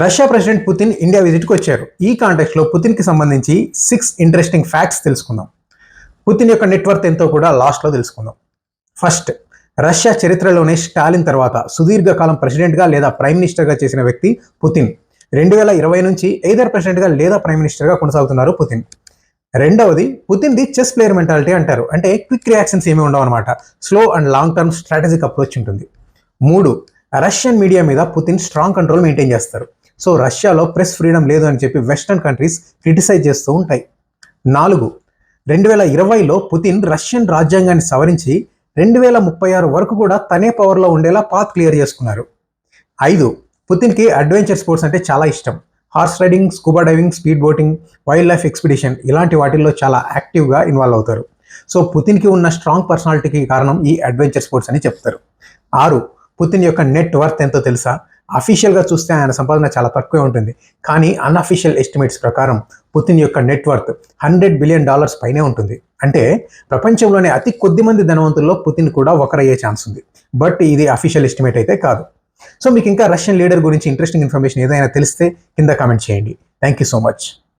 Russia president Putin India విజిట్కి వచ్చారు. ఈ కాంటెక్స్లో పుతిన్కి సంబంధించి 6 ఇంట్రెస్టింగ్ ఫ్యాక్ట్స్ తెలుసుకుందాం. పుతిన్ యొక్క నెట్వర్త్ ఎంతో కూడా లాస్ట్లో తెలుసుకుందాం. ఫస్ట్, రష్యా చరిత్రలోనే స్టాలిన్ తర్వాత సుదీర్ఘకాలం ప్రెసిడెంట్గా లేదా ప్రైమ్ మినిస్టర్గా చేసిన వ్యక్తి పుతిన్. 2020 నుంచి ఎయిదర్ ప్రెసిడెంట్గా లేదా ప్రైమ్ మినిస్టర్గా కొనసాగుతున్నారు పుతిన్. రెండవది, పుతిన్ది చెస్ ప్లేయర్ మెంటాలిటీ అంటారు. అంటే క్విక్ రియాక్షన్స్ ఏమీ ఉండవు అనమాట. Slow and long term strategic approach ఉంటుంది. 3, రష్యన్ మీడియా మీద పుతిన్ స్ట్రాంగ్ కంట్రోల్ మెయింటైన్ చేస్తారు. సో రష్యాలో ప్రెస్ ఫ్రీడమ్ లేదు అని చెప్పి వెస్టర్న్ కంట్రీస్ క్రిటిసైజ్ చేస్తూ ఉంటాయి. 4, 2020లో పుతిన్ రష్యన్ రాజ్యాంగాన్ని సవరించి 2036 వరకు కూడా తనే పవర్లో ఉండేలా పాత్ క్లియర్ చేసుకున్నారు. 5, పుతిన్కి అడ్వెంచర్ స్పోర్ట్స్ అంటే చాలా ఇష్టం. Horse riding, scuba diving, speed boating, wild life expedition ఇలాంటి వాటిల్లో చాలా యాక్టివ్గా ఇన్వాల్వ్ అవుతారు. సో పుతిన్కి ఉన్న స్ట్రాంగ్ పర్సనాలిటీకి కారణం ఈ అడ్వెంచర్ స్పోర్ట్స్ అని చెప్తారు. 6, పుతిన్ యొక్క నెట్ వర్త్ ఎంతో తెలుసా? అఫీషియల్గా చూస్తే ఆయన సంపాదన చాలా తక్కువే ఉంటుంది. కానీ అన్అఫీషియల్ ఎస్టిమేట్స్ ప్రకారం పుతిన్ యొక్క నెట్ వర్త్ $100 బిలియన్ పైనే ఉంటుంది. అంటే ప్రపంచంలోనే అతి కొద్ది మంది ధనవంతుల్లో పుతిన్ కూడా ఒకరయ్యే ఛాన్స్ ఉంది. బట్ ఇది అఫీషియల్ ఎస్టిమేట్ అయితే కాదు. సో మీకు ఇంకా రష్యన్ లీడర్ గురించి ఇంట్రెస్టింగ్ ఇన్ఫర్మేషన్ ఏదైనా తెలిస్తే కింద కామెంట్ చేయండి. Thank you so much.